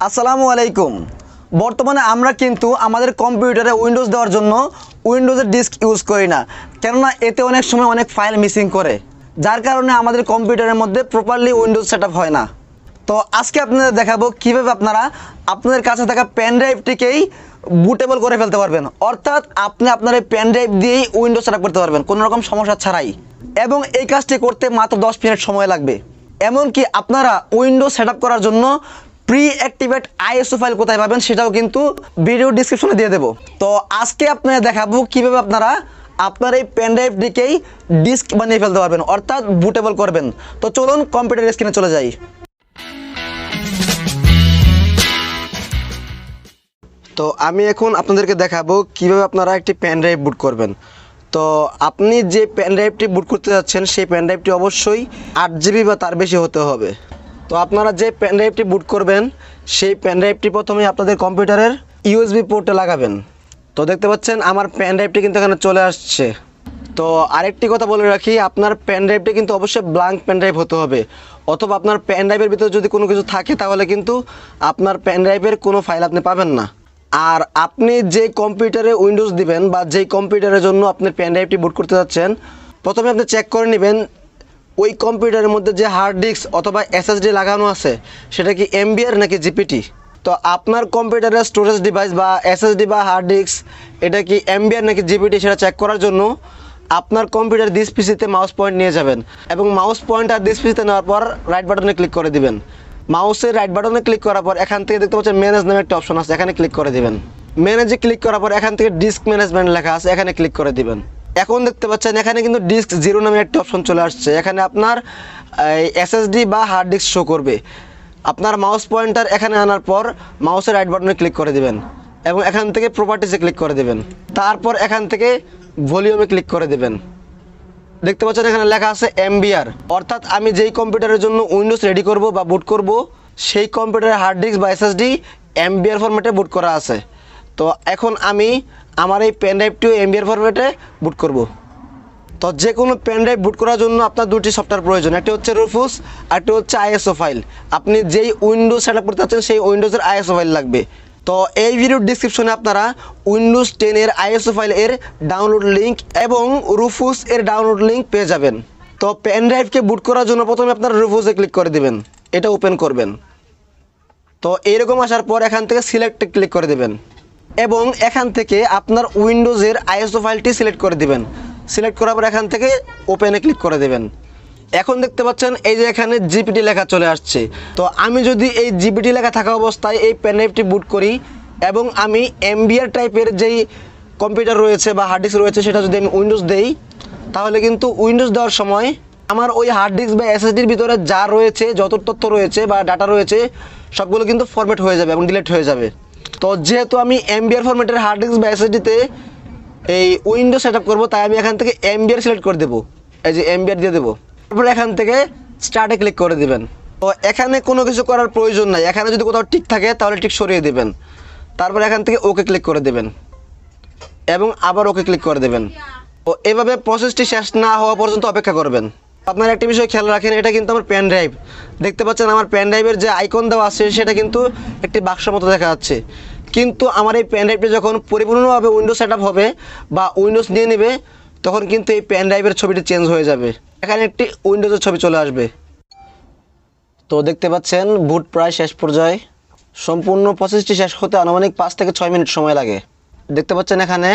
আসসালামু আলাইকুম। বর্তমানে আমরা কিন্তু আমাদের কম্পিউটারে উইন্ডোজ দেওয়ার জন্য উইন্ডোজের ডিস্ক ইউজ করি না, কেননা এতে অনেক সময় অনেক ফাইল মিসিং করে, যার কারণে আমাদের কম্পিউটারের মধ্যে প্রপারলি উইন্ডোজ সেটআপ হয় না। তো আজকে আপনাদের দেখাবো কীভাবে আপনারা আপনাদের কাছে থাকা পেন ড্রাইভটিকেই বুটেবল করে ফেলতে পারবেন, অর্থাৎ আপনি আপনার এই পেন ড্রাইভ দিয়েই উইন্ডোজ সেটআপ করতে পারবেন কোনো রকম সমস্যা ছাড়াই, এবং এই কাজটি করতে মাত্র 10 মিনিট সময় লাগবে। এমনকি আপনারা উইন্ডোজ সেটআপ করার জন্য প্রি অ্যাক্টিভেট আইএসও ফাইল কোথায় পাবেন সেটাও কিন্তু ভিডিও ডিসক্রিপশনে দিয়ে দেবো। তো আজকে আপনারা দেখাবো কীভাবে আপনারা আপনার এই পেন ড্রাইভটিকেই ডিস্ক বানিয়ে ফেলতে পারবেন, অর্থাৎ বুটেবল করবেন। তো চলুন কম্পিউটার স্ক্রিনে চলে যাই। তো আমি এখন আপনাদেরকে দেখাবো কিভাবে আপনারা একটি পেন ড্রাইভ বুট করবেন। তো আপনি যে পেন ড্রাইভটি বুট করতে যাচ্ছেন সেই পেন ড্রাইভটি অবশ্যই 8 জিবি বা তার বেশি হতে হবে। তো আপনারা যে পেন ড্রাইভটি বুট করবেন সেই পেন ড্রাইভটি প্রথমে আপনাদের কম্পিউটারের ইউএসবি পোর্টে লাগাবেন। তো দেখতে পাচ্ছেন আমার পেন ড্রাইভটি কিন্তু এখানে চলে আসছে। তো আরেকটি কথা বলে রাখি, আপনার পেন ড্রাইভটি কিন্তু অবশ্যই ব্ল্যাঙ্ক পেন ড্রাইভ হতে হবে, অথবা আপনার পেন ড্রাইভের ভিতরে যদি কোনো কিছু থাকে তাহলে কিন্তু আপনার পেন ড্রাইভের কোনো ফাইল আপনি পাবেন না। আর আপনি যে কম্পিউটারে উইন্ডোজ দিবেন বা যেই কম্পিউটারের জন্য আপনি পেন ড্রাইভটি বুট করতে যাচ্ছেন, প্রথমে আপনি চেক করে নেবেন ওই কম্পিউটারের মধ্যে যে হার্ড ডিস্ক অথবা এসএসডি লাগানো আছে সেটা কি এমবিআর নাকি জিপিটি। তো আপনার কম্পিউটারের স্টোরেজ ডিভাইস বা এসএসডি বা হার্ড ডিস্ক এটা কি এমবিআর নাকি জিপিটি সেটা চেক করার জন্য আপনার কম্পিউটার দিস পিসিতে মাউস পয়েন্ট নিয়ে যাবেন, এবং মাউস পয়েন্ট আর দিস পিসিতে নেওয়ার পর রাইট বাটনে ক্লিক করে দিবেন। মাউসের রাইট বাটনে ক্লিক করার পর এখান থেকে দেখতে পাচ্ছেন ম্যানেজ নামে একটা অপশন আছে, এখানে ক্লিক করে দিবেন। ম্যানেজে ক্লিক করার পর এখান থেকে ডিস্ক ম্যানেজমেন্ট লেখা আছে, এখানে ক্লিক করে দিবেন। এখন দেখতে পাচ্ছেন এখানে কিন্তু ডিস্ক 0 নামে একটা অপশন চলে আসছে, এখানে আপনার এসএসডি বা হার্ড ডিস্ক শো করবে। আপনার মাউস পয়েন্টার এখানে আনার পর মাউসের রাইট বাটনে ক্লিক করে দিবেন, এবং এখান থেকে প্রপার্টিসে ক্লিক করে দিবেন। তারপর এখান থেকে ভলিউমে ক্লিক করে দিবেন। দেখতে পাচ্ছেন এখানে লেখা আছে এমবিআর, অর্থাৎ আমি যেই কম্পিউটারের জন্য উইন্ডোজ রেডি করব বা বুট করব সেই কম্পিউটারের হার্ড ডিস্ক বা এসএসডি এমবিআর ফরম্যাটে বুট করা আছে। তো এখন আমি আমার এই পেন ড্রাইভটিও এমবিআর ফরম্যাটে বুট করব। তো যে কোনো পেন ড্রাইভ বুট করার জন্য আপনার দুটি সফটওয়্যার প্রয়োজন, একটা হচ্ছে রুফুস আর একটা হচ্ছে আইএসও ফাইল। আপনি যেই উইন্ডোজ সেট আপ করতে চাচ্ছেন সেই উইন্ডোজের আইএসও ফাইল লাগবে। তো এই ভিডিওর ডিসক্রিপশনে আপনারা উইন্ডোজ 10 এর আইএসও ফাইল এর ডাউনলোড লিঙ্ক এবং রুফুস এর ডাউনলোড লিঙ্ক পেয়ে যাবেন। তো পেন ড্রাইভকে বুট করার জন্য প্রথমে আপনারা রুফুসে ক্লিক করে দেবেন, এটা ওপেন করবেন। তো এইরকম আসার পর এখান থেকে সিলেক্টে ক্লিক করে দেবেন, এবং এখান থেকে আপনার উইন্ডোজের আইএসও ফাইলটি সিলেক্ট করে দিবেন। সিলেক্ট করার পর এখান থেকে ওপেনে ক্লিক করে দেবেন। এখন দেখতে পাচ্ছেন এই যে এখানে জিপিটি লেখা চলে আসছে। তো আমি যদি এই জিপিটি লেখা থাকা অবস্থায় এই পেন ড্রাইভটি বুট করি এবং আমি এমবিআর টাইপের যেই কম্পিউটার রয়েছে বা হার্ড ডিস্ক রয়েছে সেটা যদি আমি উইন্ডোজ দেই, তাহলে কিন্তু উইন্ডোজ দেওয়ার সময় আমার ওই হার্ড ডিস্ক বা এসএসডির ভিতরে যা রয়েছে, যত তথ্য রয়েছে বা ডাটা রয়েছে সবগুলো কিন্তু ফরম্যাট হয়ে যাবে এবং ডিলিট হয়ে যাবে। তো যেহেতু আমি এমবিআর ফরম্যাটের হার্ড ডিস্ক বা এসএসডিতে এই উইন্ডোজ সেট আপ করবো, তাই আমি এখান থেকে এমবিআর সিলেক্ট করে দেবো, এই যে এমবিআর দিয়ে দেবো। তারপর এখান থেকে স্টার্টে ক্লিক করে দিবেন। তো এখানে কোনো কিছু করার প্রয়োজন নাই, এখানে যদি কোথাও টিক থাকে তাহলে টিক সরিয়ে দেবেন। তারপর এখান থেকে ওকে ক্লিক করে দেবেন এবং আবার ওকে ক্লিক করে দেবেন। তো এভাবে প্রসেসটি শেষ না হওয়া পর্যন্ত অপেক্ষা করবেন। আপনারা একটা বিষয় খেয়াল রাখেন, এটা কিন্তু আমার পেন ড্রাইভ। দেখতে পাচ্ছেন আমার পেন ড্রাইভের যে আইকন দেওয়া আছে সেটা কিন্তু একটি বাক্স মতো দেখা যাচ্ছে, কিন্তু আমার এই পেন ড্রাইভটি যখন পরিপূর্ণভাবে উইন্ডোজ সেট আপ হবে বা উইন্ডোজ নিয়ে নেবে তখন কিন্তু এই পেন ড্রাইভের ছবিটি চেঞ্জ হয়ে যাবে, এখানে একটি উইন্ডোজের ছবি চলে আসবে। তো দেখতে পাচ্ছেন বুট প্রায় শেষ পর্যায়ে, সম্পূর্ণ প্রসেসটি শেষ হতে আনুমানিক 5 থেকে 6 মিনিট সময় লাগে। দেখতে পাচ্ছেন এখানে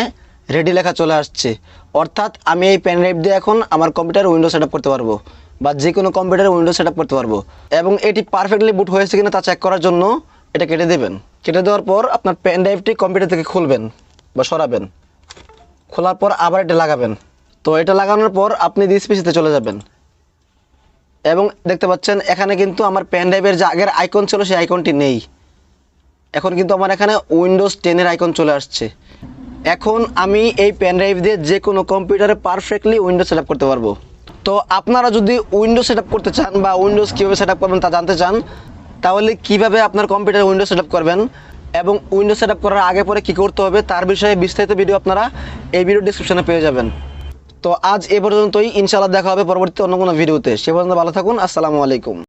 রেডি লেখা চলে আসছে, অর্থাৎ আমি এই পেন ড্রাইভ দিয়ে এখন আমার কম্পিউটারে উইন্ডোজ সেট আপ করতে পারবো বা যে কোনো কম্পিউটারে উইন্ডোজ সেট আপ করতে পারবো। এবং এটি পারফেক্টলি বুট হয়েছে কিনা তা চেক করার জন্য এটা কেটে দেবেন। কেটে দেওয়ার পর আপনার পেন ড্রাইভটি কম্পিউটার থেকে খুলবেন বা সরাবেন, খোলার পর আবার এটা লাগাবেন। তো এটা লাগানোর পর আপনি দিস পিসিতে চলে যাবেন, এবং দেখতে পাচ্ছেন এখানে কিন্তু আমার পেন ড্রাইভের যে আগের আইকন ছিল সেই আইকনটি নেই, এখন কিন্তু আমার এখানে উইন্ডোজ 10 এর আইকন চলে আসছে। এখন আমি এই পেন ড্রাইভ দিয়ে যে কোনো কম্পিউটারে পারফেক্টলি উইন্ডোজ সেট আপ করতে পারবো। তো আপনারা যদি উইন্ডোজ সেট আপ করতে চান বা উইন্ডোজ কীভাবে সেট আপ করবেন তা জানতে চান, তাহলে কিভাবে আপনার কম্পিউটারে উইন্ডোজ সেট আপ করবেন এবং উইন্ডোজ সেট আপ করার আগে পরে কী করতে হবে তার বিষয়ে বিস্তারিত ভিডিও আপনারা এই ভিডিও ডিসক্রিপশনে পেয়ে যাবেন। তো আজ এ পর্যন্তই, ইনশাআল্লাহ দেখা হবে পরবর্তী অন্য কোনো ভিডিওতে। সে পর্যন্ত ভালো থাকুন। আসসালামু আলাইকুম।